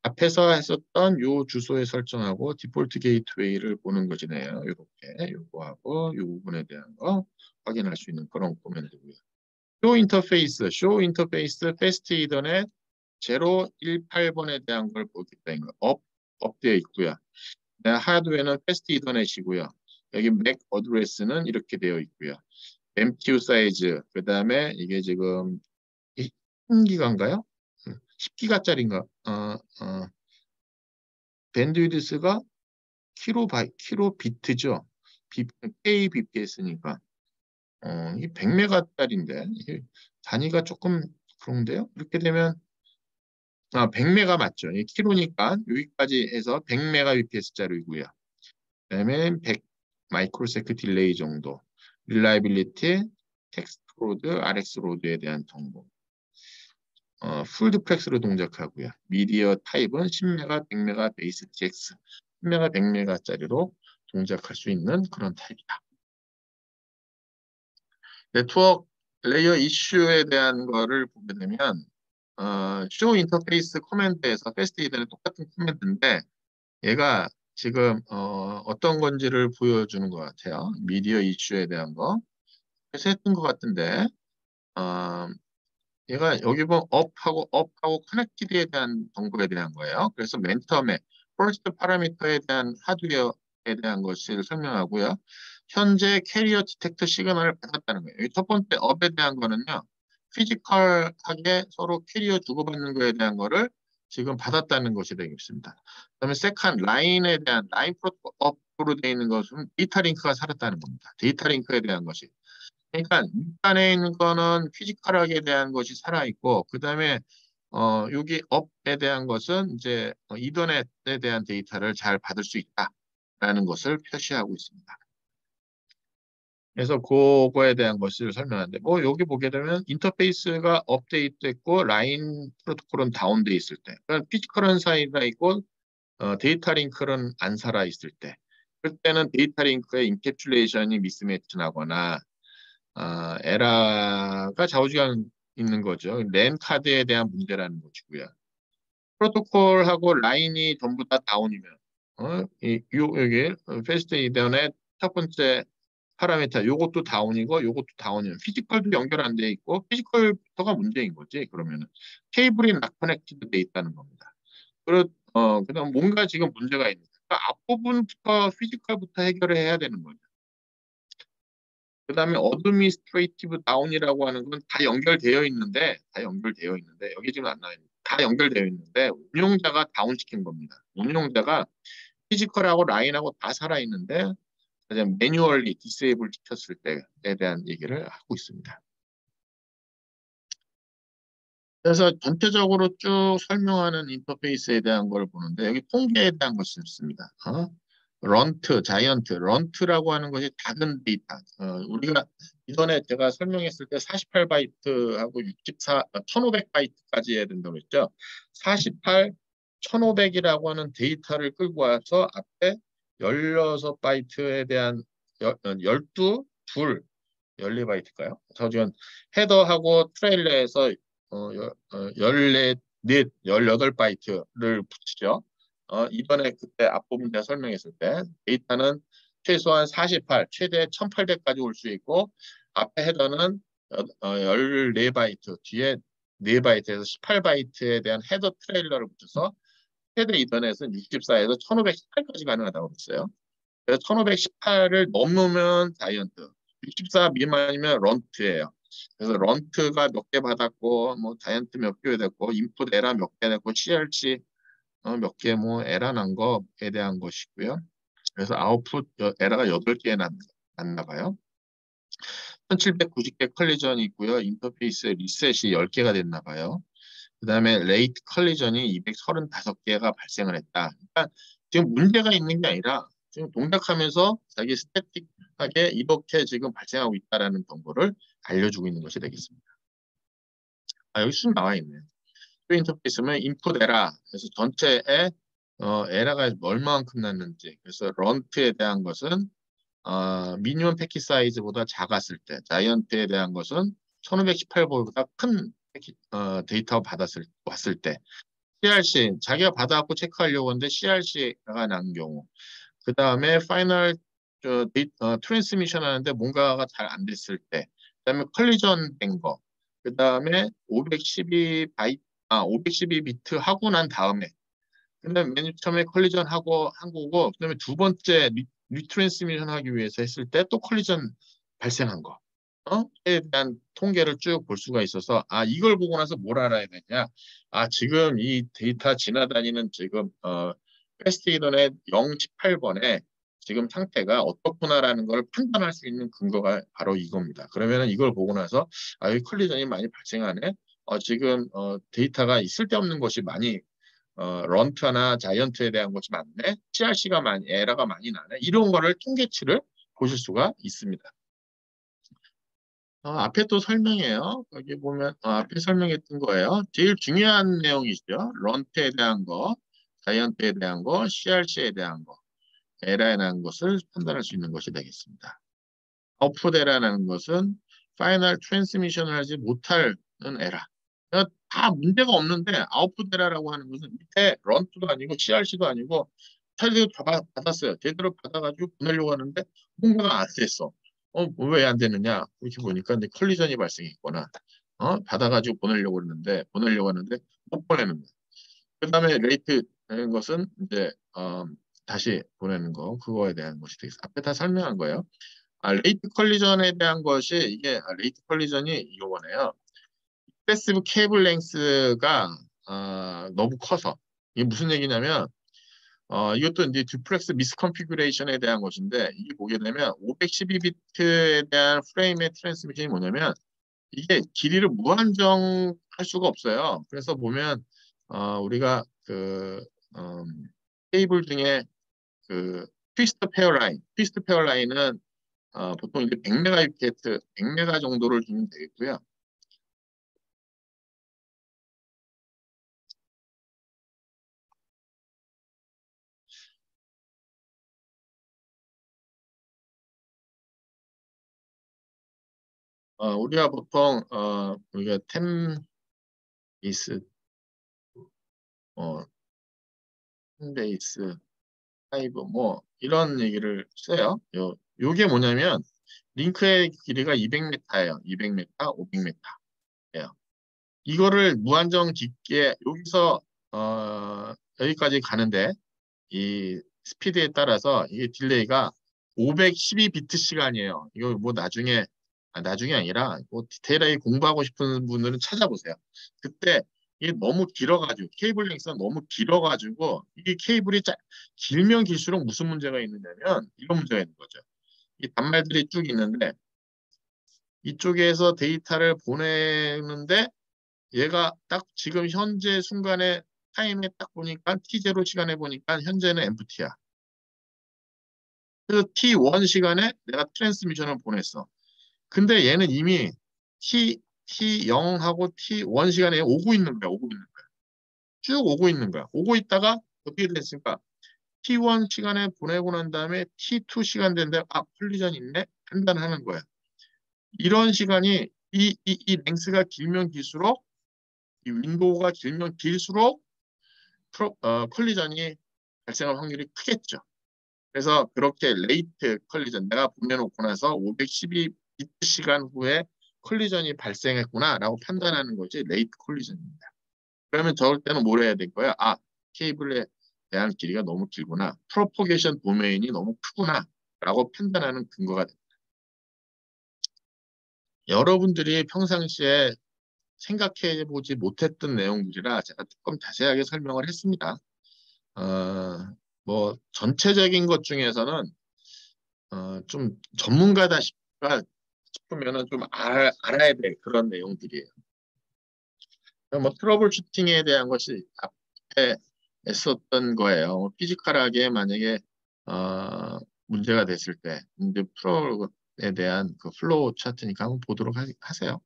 앞에서 했었던 요 주소에 설정하고 디폴트 게이트웨이를 보는 것이네요. 이렇게 요거하고 요 부분에 대한 거 확인할 수 있는 그런 코멘트고요. 쇼 인터페이스 패스트 이더넷 018번에 대한 걸 보겠다는 거. 업되어 있고요. 하드웨어는 패스트 이더넷이고요. 여기 맥 어드레스는 이렇게 되어 있고요. MTU 사이즈 그 다음에 이게 지금 10기가인가요? 10기가짜리인가? 밴드위드스가 킬로비트죠. Kbps니까. 이게 100메가짜리인데 단위가 조금 그런데요. 이렇게 되면 100메가 맞죠. 이 킬로니까 여기까지 해서 100메가bps짜리고요. 그다음에 100 마이크로세컨드 딜레이 정도. 릴라이빌리티, 텍스트 로드, RX 로드에 대한 정보. 풀 듀플렉스로 동작하고요. 미디어 타입은 10메가, 100메가 베이스 TX, 10메가, 100메가짜리로 동작할 수 있는 그런 타입이다. 네트워크 레이어 이슈에 대한 거를 보게 되면 쇼 인터페이스 코맨드에서 패스트 이더넷 똑같은 코맨드인데 얘가 지금 어떤 건지를 보여주는 것 같아요. 미디어 이슈에 대한 거. 그래서 했던 것 같은데 얘가 여기 보면 업하고 커넥티드에 대한 정보에 대한 거예요. 그래서 맨 처음에 퍼스트 파라미터에 대한 하드웨어에 대한 것을 설명하고요. 현재 캐리어 디텍터 시그널을 받았다는 거예요. 여기 첫 번째 업에 대한 거는요. 피지컬하게 서로 캐리어 주고받는 거에 대한 거를 지금 받았다는 것이 되겠습니다. 그다음에 세컨 라인에 대한 라인 프로토콜로 되어 있는 것은 데이터 링크가 살았다는 겁니다. 데이터 링크에 대한 것이. 그러니까 밑단에 있는 거는 피지컬하게 대한 것이 살아있고 그 다음에 여기 업에 대한 것은 이제 이더넷에 대한 데이터를 잘 받을 수 있다라는 것을 표시하고 있습니다. 그래서 그거에 대한 것을 설명하는데 뭐 여기 보게 되면 인터페이스가 업데이트됐고 라인 프로토콜은 다운돼 있을 때, 그러니까 피지컬은 살아 있고 데이터 링크는 안 살아 있을 때, 그때는 데이터 링크의 인캡슐레이션이 미스매치 나거나 에러가 좌우지간 있는 거죠. 랜 카드에 대한 문제라는 것이고요. 프로토콜하고 라인이 전부 다 다운이면 여기 패스트 이더넷 첫 번째 파라미터 요것도 다운이고 요것도 다운이면 피지컬도 연결 안 돼 있고 피지컬부터가 문제인 거지. 그러면은 케이블이 락 커넥티드 돼 있다는 겁니다. 그다음 뭔가 지금 문제가 있는. 그러니까 앞부분부터 피지컬부터 해결을 해야 되는 거죠. 그다음에 어드미니스트레이티브 다운이라고 하는 건 다 연결되어 있는데 여기 지금 안 나와 있는. 다 연결되어 있는데 운용자가 다운시킨 겁니다. 운용자가 피지컬하고 라인하고 다 살아 있는데 매뉴얼리 디세이블 시켰을 때에 대한 얘기를 하고 있습니다. 그래서 전체적으로 쭉 설명하는 인터페이스에 대한 걸 보는데 여기 통계에 대한 것이 있습니다. 런트, 자이언트, 런트라고 하는 것이 작은 데이터. 우리가 이전에 제가 설명했을 때 48바이트하고 1500바이트까지 해야 된다고 했죠. 48, 1500이라고 하는 데이터를 끌고 와서 앞에 16바이트에 대한 12, 2, 14바이트일까요? 저 지금 헤더하고 트레일러에서 14, 18바이트를 붙이죠. 이번에 그때 앞부분 제가 설명했을 때 데이터는 최소한 48, 최대 1800까지 올 수 있고 앞에 헤더는 14바이트, 뒤에 4바이트에서 18바이트에 대한 헤더 트레일러를 붙여서 최대 이더넷은 64에서 1518까지 가능하다고 했어요. 그래서 1518을 넘으면 자이언트, 64 미만이면 런트예요. 그래서 런트가 몇 개 받았고, 뭐 자이언트 몇 개 됐고, 인풋 에라 몇 개 됐고, CRC 몇 개 뭐 에라 난 거에 대한 것이고요. 그래서 아웃풋 에라가 8개 났나 봐요. 1790개 컬리전이 있고요. 인터페이스 리셋이 10개가 됐나 봐요. 그다음에 레이트 컬리전이 235개가 발생을 했다. 그러니까 지금 문제가 있는 게 아니라 지금 동작하면서 자기 스태틱하게 이렇게 지금 발생하고 있다라는 정보를 알려주고 있는 것이 되겠습니다. 여기 쭉 나와 있네요. 또 인터페이스는 인풋 에라, 그래서 전체에 에라가 얼마만큼 났는지, 그래서 런트에 대한 것은 미니멈 패킷 사이즈보다 작았을 때, 자이언트에 대한 것은 1518보다 큰 데이터 왔을 때, CRC 자기가 받아갖고 체크하려고 하는데 CRC가 난 경우, 그 다음에 파이널 트랜스미션 하는데 뭔가가 잘 안 됐을 때, 그 다음에 컬리전 된 거, 그 다음에 512비트 하고 난 다음에, 근데 맨 처음에 컬리전 하고 한 거고, 그다음에 두 번째 리트랜스미션 하기 위해서 했을 때 또 컬리전 발생한 거. 에 대한 통계를 쭉 볼 수가 있어서 이걸 보고 나서 뭘 알아야 되냐? 지금 이 데이터 지나다니는 지금 패스트 이더넷 018번에 지금 상태가 어떻구나라는 걸 판단할 수 있는 근거가 바로 이겁니다. 그러면은 이걸 보고 나서 이 컬리전이 많이 발생하네. 지금 데이터가 쓸데없는 것이 많이 런트나 자이언트에 대한 것이 많네. CRC가 많이 에러가 많이 나네. 이런 거를 통계치를 보실 수가 있습니다. 앞에 또 설명해요. 여기 보면 앞에 설명했던 거예요. 제일 중요한 내용이죠. 런트에 대한 거, 자이언트에 대한 거, CRC에 대한 거, 에러에 대한 것을 판단할 수 있는 것이 되겠습니다. 아웃풋 에러라는 것은 파이널 트랜스미션을 하지 못하는 에러. 그러니까 다 문제가 없는데 아웃풋 에러라고 하는 것은 밑에 런트도 아니고 CRC도 아니고 제대로 받았어요. 제대로 받아가지고 보내려고 하는데 뭔가가 안 됐어. 왜 안 되느냐? 이렇게 보니까 이제 컬리전이 발생했거나, 받아가지고 보내려고 하는데 못 보내는 거야. 그 다음에 레이트 되는 것은 이제, 다시 보내는 거, 그거에 대한 것이 되겠습니다. 앞에 다 설명한 거예요. 레이트 컬리전에 대한 것이, 이게, 레이트 컬리전이 이거네요. 패시브 케이블 랭스가, 너무 커서. 이게 무슨 얘기냐면, 이것도 이제 듀플렉스 미스컨피규레이션에 대한 것인데, 이게 보게 되면 512비트에 대한 프레임의 트랜스미션이 뭐냐면 이게 길이를 무한정할 수가 없어요. 그래서 보면 우리가 케이블 중에 그 트위스트 페어 라인은 보통 이제 100메가비트, 100메가 정도를 주면 되겠고요. 우리가 보통 우리가 10 베이스, 어, 10 베이스, 5 뭐 이런 얘기를 써요. 요게 뭐냐면 링크의 길이가 200m예요. 200m, 500m예요. 이거를 무한정 깊게 여기서 여기까지 가는데 이 스피드에 따라서 이게 딜레이가 512비트 시간이에요. 이거 뭐 나중에 아니라 뭐 디테일하게 공부하고 싶은 분들은 찾아보세요. 그때 이게 너무 길어가지고 케이블 링스가 너무 길어가지고 이게 길면 길수록 무슨 문제가 있느냐면 이런 문제가 있는 거죠. 이 단말들이 쭉 있는데 이쪽에서 데이터를 보내는데 얘가 딱 지금 현재 순간에 타임에 딱 보니까 T0 시간에 보니까 현재는 empty야. 그래서 T1 시간에 내가 트랜스미션을 보냈어. 근데 얘는 이미 T0하고 T1 시간에 오고 있는 거야. 오고 있는 거야. 쭉 오고 있는 거야. 오고 있다가 어떻게 됐을까? T1 시간에 보내고 난 다음에 T2 시간 된데 콜리전 있네? 판단하는 거야. 이런 시간이 이 랭스가 길면 길수록 이 윈도우가 길면 길수록 컬리전이 발생할 확률이 크겠죠. 그래서 그렇게 레이트 컬리전 내가 보내놓고 나서 512비트 시간 후에 컬리전이 발생했구나라고 판단하는 것이 레이트 컬리전입니다. 그러면 저럴 때는 뭘 해야 될 거야? 케이블에 대한 길이가 너무 길구나. 프로포게이션 도메인이 너무 크구나. 라고 판단하는 근거가 됩니다. 여러분들이 평상시에 생각해 보지 못했던 내용들이라 제가 조금 자세하게 설명을 했습니다. 어, 뭐 전체적인 것 중에서는 좀 전문가다 싶으면은 좀 알아야 될 그런 내용들이에요. 뭐 트러블 슈팅에 대한 것이 앞에 했었던 거예요. 피지컬하게 만약에 문제가 됐을 때 문제 프로에 대한 그 플로우 차트니까 한번 보도록 하세요.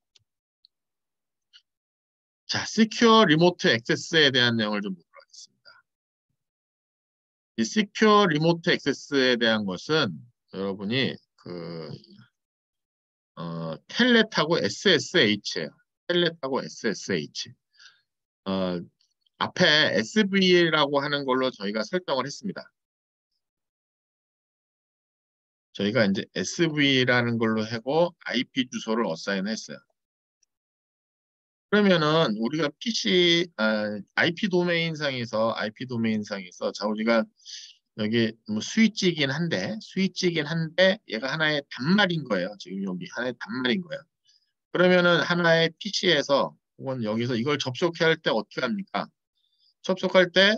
자, 시큐어 리모트 액세스에 대한 내용을 좀 보도록 하겠습니다. 이 시큐어 리모트 액세스에 대한 것은 여러분이 텔넷하고 SSH예요. 텔넷하고 SSH. 어, 앞에 SV라고 하는 걸로 저희가 설정을 했습니다. 저희가 이제 SV라는 걸로 하고 IP 주소를 어사인했어요. 그러면은 우리가 IP 도메인 상에서 자 우리가 여기 뭐 스위치이긴 한데 얘가 하나의 단말인 거예요. 지금 여기 하나의 단말인 거예요. 그러면은 하나의 PC에서 혹은 여기서 이걸 접속해야 할 때 어떻게 합니까? 접속할 때,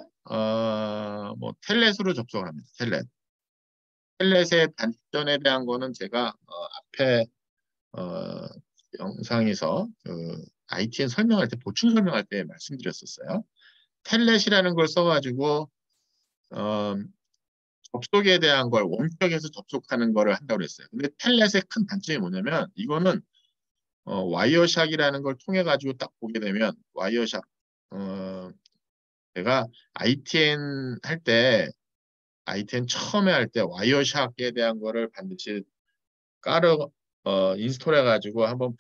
뭐, 텔넷으로 접속을 합니다. 텔넷의 단점에 대한 거는 제가, 앞에, 어, 영상에서, ITN 설명할 때, 보충 설명할 때 말씀드렸었어요. 텔넷이라는 걸 써가지고, 어, 접속에 대한 걸 원격에서 접속하는 거를 한다고 그랬어요. 근데 텔넷의 큰 단점이 뭐냐면, 이거는, 와이어샥이라는 걸 통해 가지고 딱 보게 되면, 와이어샥, 어, 제가 ITN ITN 처음에 할 때 와이어샥에 대한 거를 반드시 깔아 인스톨해 가지고 한번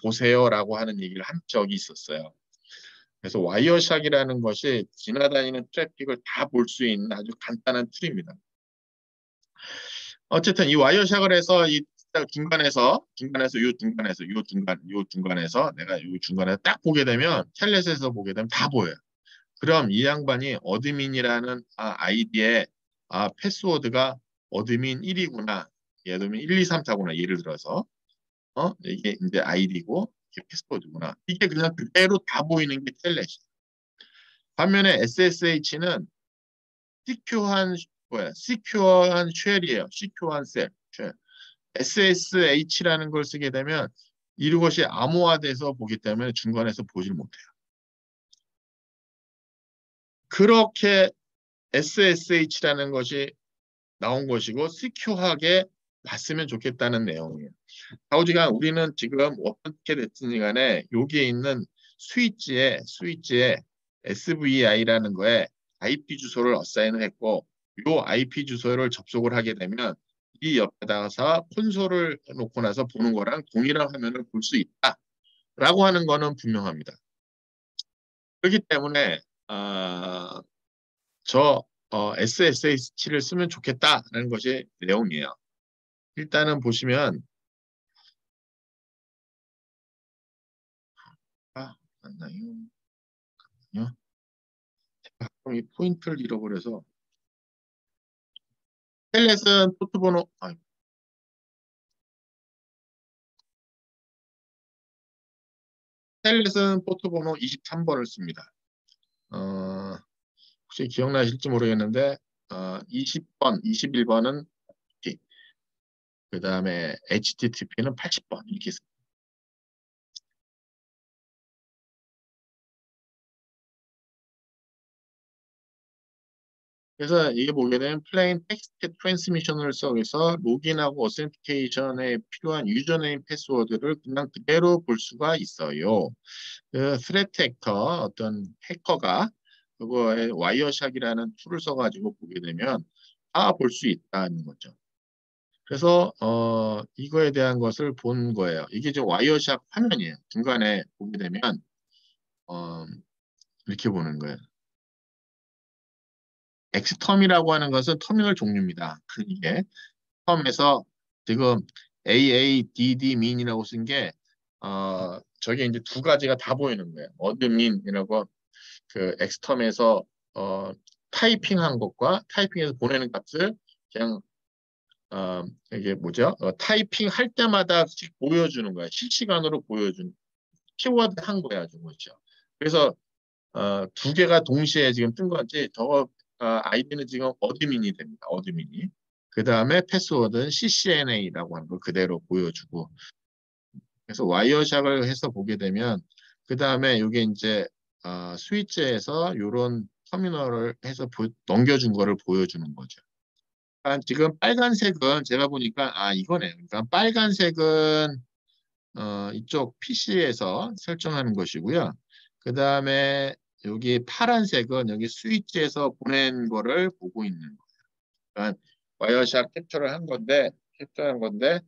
보세요라고 하는 얘기를 한 적이 있었어요. 그래서 와이어샥이라는 것이 지나다니는 트래픽을 다 볼 수 있는 아주 간단한 툴입니다. 어쨌든 이 와이어샥을 해서 이 중간에서 내가 이 중간에 딱 보게 되면 텔넷에서 보게 되면 다 보여요. 그럼 이 양반이 어드민이라는 아이디에 패스워드가 어드민 1이구나. 어드민 1, 2, 3, 4구나. 예를 들어서 이게 이제 아이디고 이게 패스워드구나. 이게 그냥 그대로 다 보이는 게 텔넷이에요. 반면에 SSH는 시큐어한 쉘이에요. 시큐어한 셀. SSH라는 걸 쓰게 되면 이것이 암호화돼서 보기 때문에 중간에서 보질 못해요. 그렇게 SSH라는 것이 나온 것이고 시큐하게 봤으면 좋겠다는 내용이에요. 좌우지간 우리는 지금 어떻게 됐든 간에 여기에 있는 스위치에 SVI라는 거에 IP 주소를 어사인을 했고 이 IP 주소를 접속을 하게 되면 이 옆에다가 콘솔을 놓고 나서 보는 거랑 동일한 화면을 볼 수 있다라고 하는 거는 분명합니다. 그렇기 때문에 저 SSH를 쓰면 좋겠다라는 것이 내용이에요. 일단은 보시면 맞나요? 아니요. 그럼 이 포인트를 잃어버려서 텔넷은 포트번호 텔넷은 포트번호 23번을 씁니다. 혹시 기억나실지 모르겠는데 20번, 21번은 그 다음에 HTTP는 80번 이렇게 씁니다. 그래서 이게 보게 되면 플레인 텍스트 트랜스미션을 써서 로gin하고 어센티케이션에 필요한 유저네임 패스워드를 그냥 그대로 볼 수가 있어요. 그 스레트 액터 어떤 해커가 그거에 와이어샥이라는 툴을 써가지고 보게 되면 다 볼 수 있다는 거죠. 그래서 이거에 대한 것을 본 거예요. 이게 지금 와이어샥 화면이에요. 중간에 보게 되면 어, 이렇게 보는 거예요. 엑스텀이라고 하는 것은 터미널 종류입니다. 이게 텀에서 지금 AADD 민이라고 쓴 게 저게 이제 두 가지가 다 보이는 거예요. 어드민이라고 그 엑스텀에서 타이핑한 것과 타이핑해서 보내는 값을 그냥 이게 뭐죠? 타이핑 할 때마다 보여주는 거야. 실시간으로 보여주는 키워드 한 거야, 준 거죠. 그래서 두 개가 동시에 지금 뜬 건지 저거 아이디는 지금 어드민이 됩니다. 어드민이. 그 다음에 패스워드는 CCNA라고 하는 걸 그대로 보여주고 그래서 와이어샥을 해서 보게 되면 그 다음에 이게 이제 스위치에서 이런 터미널을 해서 넘겨준 거를 보여주는 거죠. 지금 빨간색은 제가 보니까 이거네요. 그러니까 빨간색은 이쪽 PC에서 설정하는 것이고요. 그 다음에 여기 파란색은 여기 스위치에서 보낸 거를 보고 있는 거예요. 그러니까 와이어샥 캡처한 건데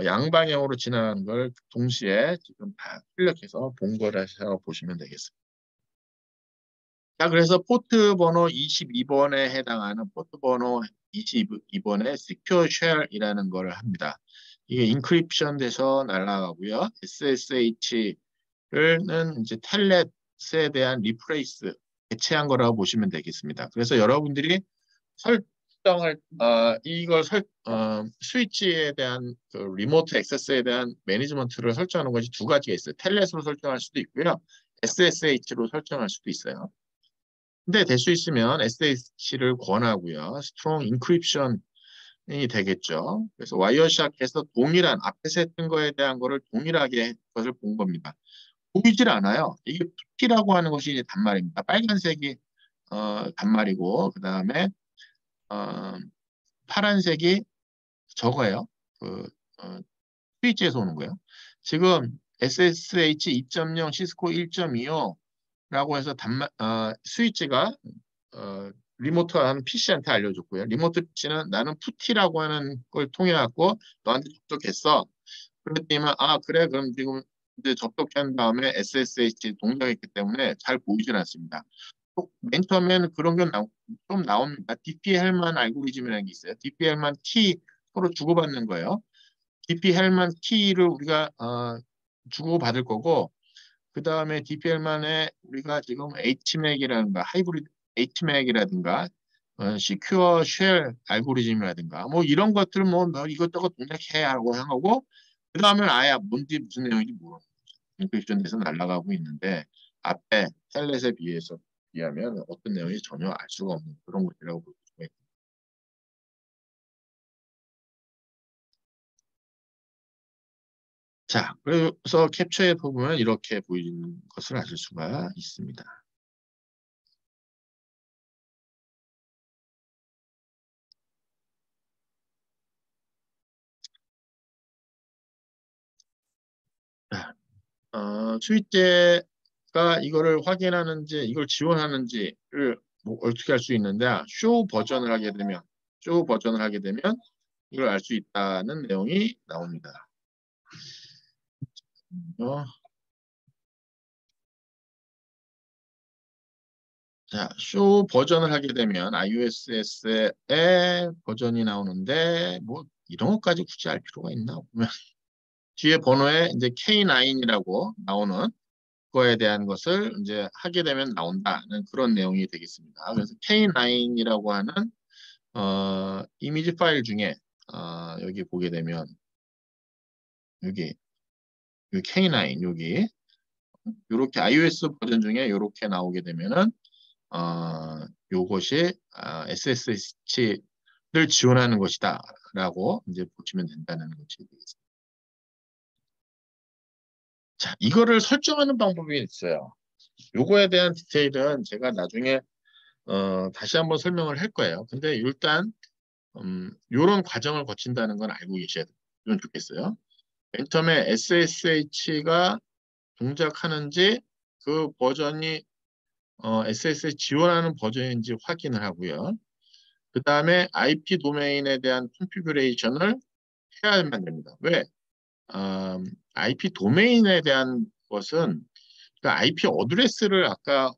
양방향으로 지나가는 걸 동시에 지금 다 출력해서 본 거라서 보시면 되겠습니다. 자, 그래서 포트 번호 22번에 해당하는 포트 번호 22번에 Secure Share이라는 걸 합니다. 이게 인크립션 돼서 날아가고요. SSH는 이제 텔넷에 대한 리플레이스, 대체한 거라고 보시면 되겠습니다. 그래서 여러분들이 설정을, 스위치에 대한 그 리모트 액세스에 대한 매니지먼트를 설정하는 것이 두 가지가 있어요. 텔넷으로 설정할 수도 있고요. SSH로 설정할 수도 있어요. 근데 될 수 있으면 SSH를 권하고요. 스트롱 인크립션이 되겠죠. 그래서 와이어샥에서 동일한 앞에서 했던 거에 대한 거를 동일하게 것을 본 겁니다. 보이질 않아요. 이게 P라고 하는 것이 이제 단말입니다. 빨간색이 단말이고 그 다음에 어, 파란색이 저거예요. 그 스위치에서 오는 거예요. 지금 SSH 2.0 시스코 1.25라고 해서 스위치가 리모트한 PC한테 알려줬고요. 리모트 PC는 나는 푸티라고 하는 걸 통해 갖고 너한테 접속했어. 그랬더니 그래 그럼 지금 이제 접속한 다음에 SSH 동작했기 때문에 잘 보이질 않습니다. 맨 처음에는 그런 게 좀 나옵니다. DP-헬만 알고리즘이라는 게 있어요. DP-헬만 키 서로 주고받는 거예요. DP-헬만 키를 우리가 주고받을 거고 그 다음에 DPL만의 우리가 지금 HMAC이라든가 하이브리드 HMAC이라든가 시큐어 쉘 알고리즘이라든가 뭐 이런 것들 뭐 이것저것 동작해 하고 그 다음에 아예 뭔지 무슨 내용인지 모르는 거죠. 인크립션 돼서 날아가고 있는데 앞에 텔넷에 비하면 어떤 내용인지 전혀 알 수가 없는 그런 것이라고 볼 수가 있습니다. 자, 그래서 캡처에 보면 이렇게 보이는 것을 아실 수가 있습니다. 자, 수익제가 이거를 확인하는지, 이걸 지원하는지를 뭐 어떻게 할 수 있는데, 쇼 버전을 하게 되면 이걸 알 수 있다는 내용이 나옵니다. 어, 자, 쇼 버전을 하게 되면 iOS의 버전이 나오는데, 뭐 이런 것까지 굳이 알 필요가 있나? 보면 뒤에 번호에 이제 K9이라고 나오는 거에 대한 것을 이제 하게 되면 나온다는 그런 내용이 되겠습니다. 그래서 K9이라고 하는 이미지 파일 중에 여기 보게 되면 여기 K9 여기 이렇게 iOS 버전 중에 이렇게 나오게 되면은 요것이 SSH를 지원하는 것이다라고 이제 보시면 된다는 것이 되겠습니다. 자, 이거를 설정하는 방법이 있어요. 요거에 대한 디테일은 제가 나중에 다시 한번 설명을 할 거예요. 근데 일단 요런 과정을 거친다는 건 알고 계셔야 되면 좋겠어요. 맨 처음에 SSH가 동작하는지 그 버전이 SSH 지원하는 버전인지 확인을 하고요. 그 다음에 IP 도메인에 대한 컨피규레이션을 해야만 됩니다. 왜? IP 도메인에 대한 것은 그 IP 어드레스를 아까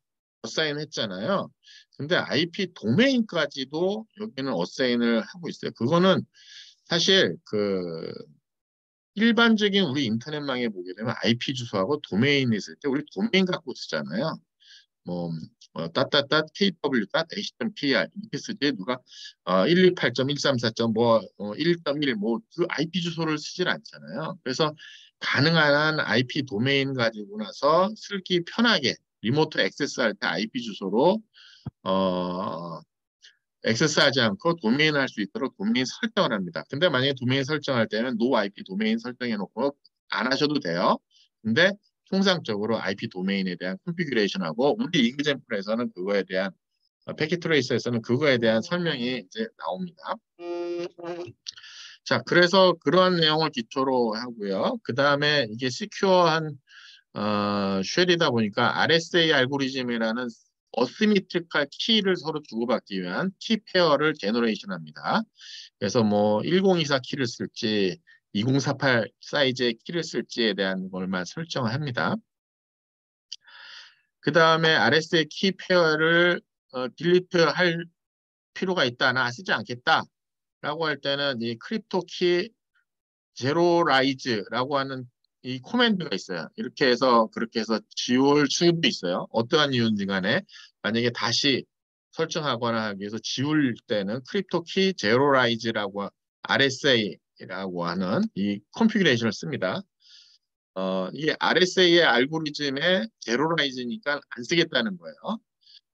어사인 했잖아요. 근데 IP 도메인까지도 여기는 어사인을 하고 있어요. 그거는 사실 그 일반적인 우리 인터넷망에 보게 되면 IP 주소하고 도메인이 있을 때 우리 도메인 갖고 쓰잖아요. 뭐 따따따 kw.h.kr 이렇게 쓰지 누가 128.134. 뭐 1.1 뭐 그 IP 주소를 쓰질 않잖아요. 그래서 가능한 한 IP 도메인 가지고 나서 쓰기 편하게 리모트 액세스할 때 IP 주소로 어, 액세스하지 않고 도메인 할 수 있도록 도메인 설정을 합니다. 근데 만약에 도메인 설정할 때는 no IP 도메인 설정해 놓고 안 하셔도 돼요. 근데 통상적으로 IP 도메인에 대한 컨피규레이션하고 우리 이그젠플에서는 그거에 대한 패킷 트레이서에서는 그거에 대한 설명이 이제 나옵니다. 자, 그래서 그러한 내용을 기초로 하고요. 그 다음에 이게 시큐어한 쉘이다 보니까 RSA 알고리즘이라는 어시메트릭한 키를 서로 주고받기 위한 키 페어를 제너레이션 합니다. 그래서 뭐 1024 키를 쓸지 2048 사이즈의 키를 쓸지에 대한 것만 설정을 합니다. 그 다음에 RSA 키 페어를 딜리트 할 필요가 있다, 나 쓰지 않겠다라고 할 때는 이 크립토 키 제로라이즈라고 하는 이 코맨드가 있어요. 이렇게 해서 그렇게 해서 지울 수도 있어요. 어떠한 이유인지 간에 만약에 다시 설정하거나 하기 위해서 지울 때는 크립토 키 제로라이즈라고 RSA라고 하는 이 컨피그레이션을 씁니다. 이게 RSA의 알고리즘의 제로라이즈니까 안 쓰겠다는 거예요.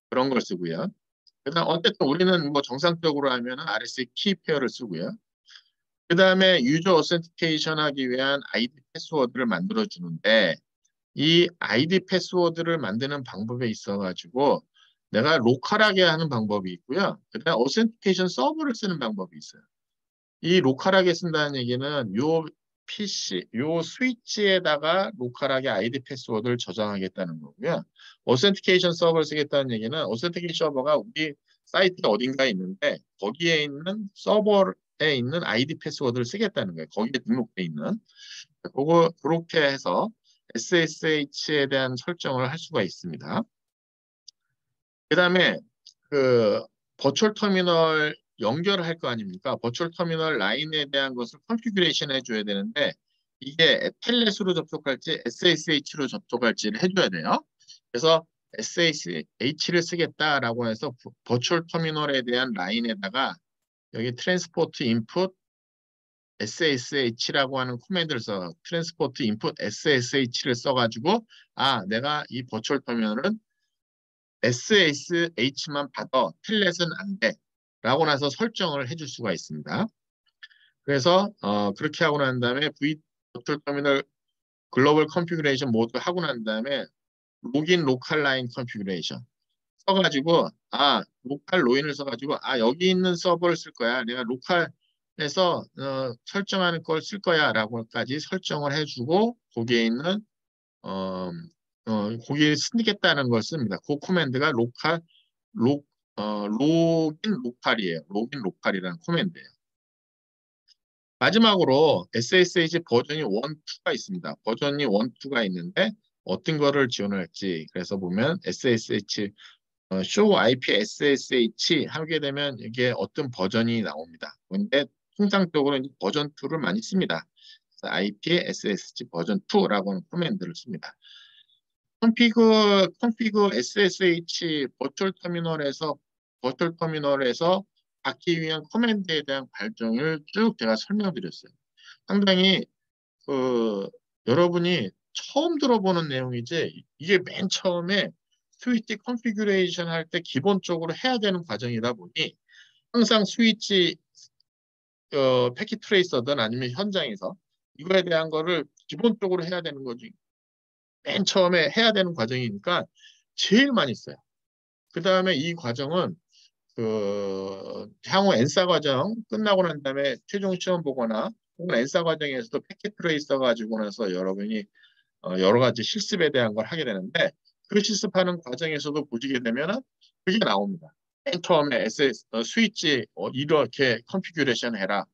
그런 걸 쓰고요. 그다음 어쨌든 우리는 뭐 정상적으로 하면 RSA 키 페어를 쓰고요. 그 다음에 유저 어센티케이션 하기 위한 아이디 패스워드를 만들어 주는데 이 아이디 패스워드를 만드는 방법에 있어 가지고 내가 로컬하게 하는 방법이 있고요. 그다음 어센티케이션 서버를 쓰는 방법이 있어요. 이 로컬하게 쓴다는 얘기는 요 PC, 요 스위치에다가 로컬하게 아이디 패스워드를 저장하겠다는 거고요. 어센티케이션 서버를 쓰겠다는 얘기는 어센티케이션 서버가 우리 사이트 어딘가에 있는데 거기에 있는 서버에 있는 아이디 패스워드를 쓰겠다는 거예요. 거기에 등록돼 있는. 그거 그렇게 해서 SSH에 대한 설정을 할 수가 있습니다. 그다음에 그 버추얼 터미널 연결을 할 거 아닙니까? 버추얼 터미널 라인에 대한 것을 컨피규레이션 해줘야 되는데 이게 텔넷으로 접속할지 SSH로 접속할지를 해줘야 돼요. 그래서 SSH를 쓰겠다라고 해서 버추얼 터미널에 대한 라인에다가 여기 트랜스포트 인풋 SSH라고 하는 코맨드를 써 트랜스포트 인풋 SSH를 써가지고 내가 이 버추얼 터미널은 SSH만 받아 텔넷은 안 돼. 라고 나서 설정을 해줄 수가 있습니다. 그래서 그렇게 하고 난 다음에 V 버추얼 터미널 글로벌 컨피그레이션 모두 하고 난 다음에 로긴 로컬 라인 컨피그레이션 써가지고 로컬 로인을 써가지고 여기 있는 서버를 쓸 거야. 내가 로컬에서 설정하는 걸 쓸 거야라고까지 설정을 해주고 거기에 있는 어, 거기에 쓰겠다는 걸 씁니다. 그 코맨드가 로긴 로컬이에요. 로긴 로컬이라는 코맨드예요. 마지막으로 SSH 버전이 1, 2가 있습니다. 버전이 1, 2가 있는데 어떤 거를 지원할지 그래서 보면 SSH show IP SSH 하게 되면 이게 어떤 버전이 나옵니다. 근데 통상적으로 이제 버전 2를 많이 씁니다. 그래서 IP SSH 버전 2라고 하는 코맨드를 씁니다. config SSH 버추얼 터미널에서 받기 위한 코맨드에 대한 발전을 쭉 제가 설명드렸어요. 상당히 여러분이 처음 들어보는 내용이지 이게 맨 처음에 스위치 컨피규레이션 할 때 기본적으로 해야 되는 과정이다 보니 항상 스위치 패킷 트레이서든 아니면 현장에서 이거에 대한 거를 기본적으로 해야 되는 거지. 맨 처음에 해야 되는 과정이니까 제일 많이 써요. 그 다음에 이 과정은 향후 엔사 과정 끝나고 난 다음에 최종 시험 보거나 혹은 엔사 과정에서도 패킷 트레이서 가지고 나서 여러분이 여러 가지 실습에 대한 걸 하게 되는데 그 실습하는 과정에서도 보시게 되면은 그게 나옵니다. 맨 처음에 스위치 이렇게 컨피규레이션 해라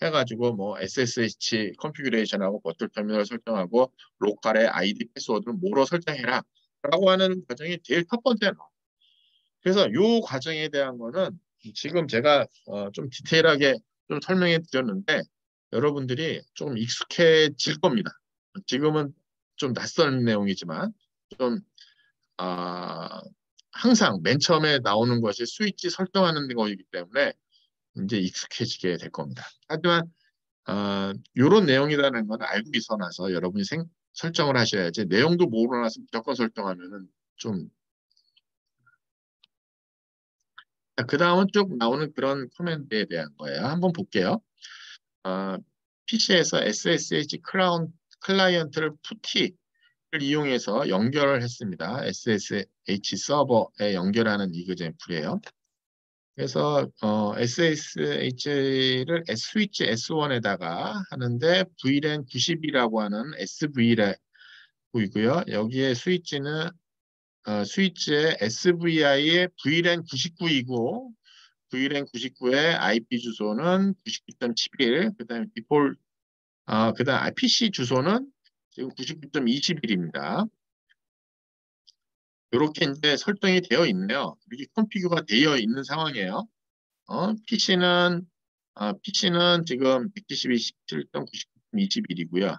해가지고 뭐 SSH 컨피규레이션하고 버틀 터미널 설정하고 로컬의 아이디 패스워드를 뭐로 설정해라 라고 하는 과정이 제일 첫 번째로 나와요. 그래서 이 과정에 대한 거는 지금 제가 좀 디테일하게 좀 설명해 드렸는데 여러분들이 좀 익숙해질 겁니다. 지금은 좀 낯선 내용이지만 좀 아, 항상 맨 처음에 나오는 것이 스위치 설정하는 거이기 때문에 이제 익숙해지게 될 겁니다. 하지만 이런 내용이라는 건 알고 있어 놔서 여러분이 설정을 하셔야지 내용도 모르고 나서 무조건 설정하면은 좀 그 다음은 쭉 나오는 그런 코맨드에 대한 거예요. 한번 볼게요. PC에서 SSH 클라이언트를 푸티를 이용해서 연결을 했습니다. SSH 서버에 연결하는 이그젠플이에요. 그래서 SSH를 스위치 S1에다가 하는데 VLAN 90이라고 하는 SV라고 있고요. 여기에 스위치의 SVI의 VLAN 99이고 VLAN 99의 IP 주소는 99.11, 그다음에 그다음 PC 주소는 지금 99.21입니다. 이렇게 이제 설정이 되어 있네요. 이렇게 컨피규가 되어 있는 상황이에요. PC는 지금 172.17.99.21이고요.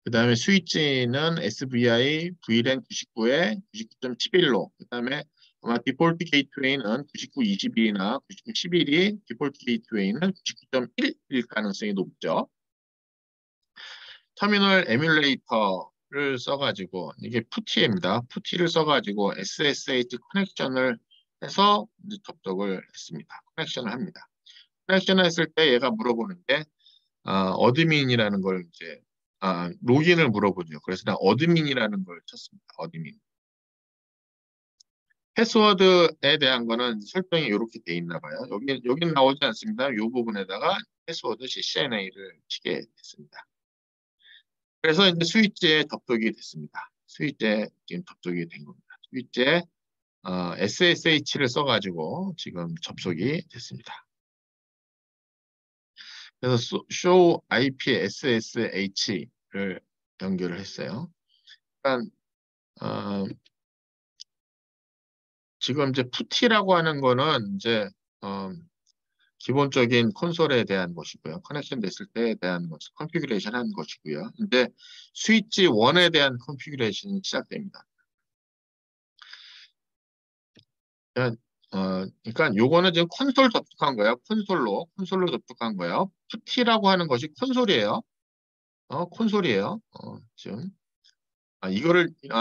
그 다음에 스위치는 SVI VLAN 99에 99.11로, 그 다음에 아마 디폴트 게이트웨이는 99.21이나 99.11이 디폴트 게이트웨이는 99.1일 가능성이 높죠. 터미널 에뮬레이터를 써가지고 이게 푸티입니다. 푸티를 써가지고 SSH 커넥션을 해서 이제 접속을 했습니다. 커넥션을 합니다. 커넥션을 했을 때 얘가 물어보는 게 어드민이라는 걸 이제 로gin을 물어보죠. 그래서 난 어드민이라는 걸 쳤습니다. 어드민. 패스워드에 대한 거는 설정이 이렇게 돼 있나 봐요. 여기는 나오지 않습니다. 이 부분에다가 패스워드 CCNA를 치게 됐습니다. 그래서 이제 스위치에 접속이 됐습니다. 스위치에 지금 접속이 된 겁니다. 스위치에 SSH를 써가지고 지금 접속이 됐습니다. 그래서 show IP SSH를 연결을 했어요. 그러니까 지금 이제 푸티라고 하는 거는 이제 기본적인 콘솔에 대한 것이고요. 커넥션 됐을 때에 대한 것, 컨피규레이션 하는 것이고요. 근데 스위치 1에 대한 컨피규레이션이 시작됩니다. 그러니까 요거는 지금 콘솔 접속한 거예요. 콘솔로 접속한 거예요. 푸티라고 하는 것이 콘솔이에요. 콘솔이에요. 지금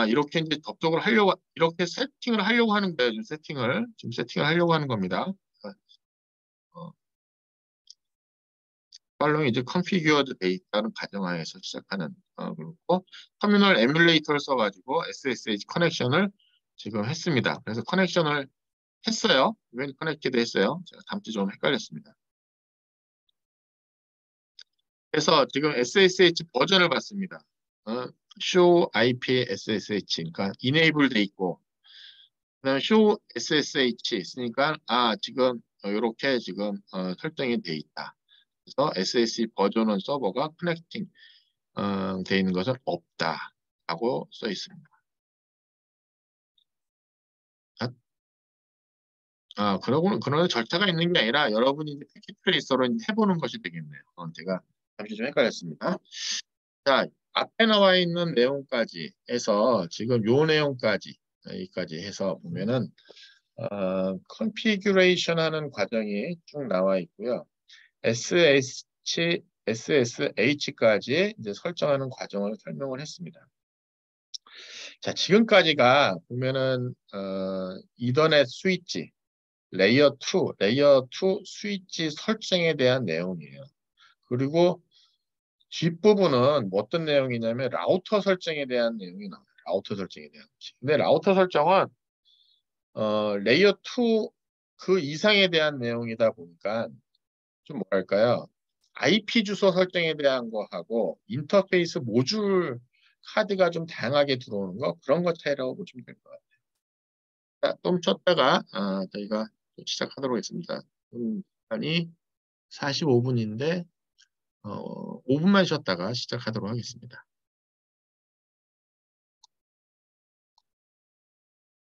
이렇게 이제 접속을 하려고 이렇게 세팅을 하려고 하는 거예요. 지금 세팅을 하려고 하는 겁니다. 어, 팔로잉 이제 컨피규어드 데이터는 가정하에서 시작하는 그렇고 터미널 에뮬레이터를 써가지고 SSH 커넥션을 지금 했습니다. 그래서 커넥션을 했어요. 웬 커넥티드 했어요. 제가 다음주 좀 헷갈렸습니다. 그래서 지금 SSH 버전을 봤습니다. show IP SSH, 그러니까 enable 돼 있고, 그다음에 show SSH 있으니까 지금 이렇게 지금 설정이 돼 있다. 그래서 SSH 버전은 서버가 커넥팅 돼 있는 것은 없다라고 써 있습니다. 그러나 절차가 있는 게 아니라 여러분이 이제 패킷 트레이서로 이제 해보는 것이 되겠네요. 제가 잠시 좀 헷갈렸습니다. 자, 앞에 나와 있는 내용까지 해서 지금 요 내용까지 여기까지 해서 보면은 컨피규레이션 하는 과정이 쭉 나와 있고요. SSH까지 이제 설정하는 과정을 설명을 했습니다. 자, 지금까지가 보면은 이더넷 스위치 레이어 2 스위치 설정에 대한 내용이에요. 그리고 뒷부분은 뭐 어떤 내용이냐면 라우터 설정에 대한 내용이 나와요. 라우터 설정에 대한 것이. 근데 라우터 설정은 레이어 2 그 이상에 대한 내용이다 보니까 좀 뭐랄까요? IP 주소 설정에 대한 거하고 인터페이스 모듈 카드가 좀 다양하게 들어오는 거 그런 것 차이라고 보시면 될 것 같아요. 자, 좀 쉬었다가 저희가 시작하도록 하겠습니다. 시간이 45분인데 5분만 쉬었다가 시작하도록 하겠습니다.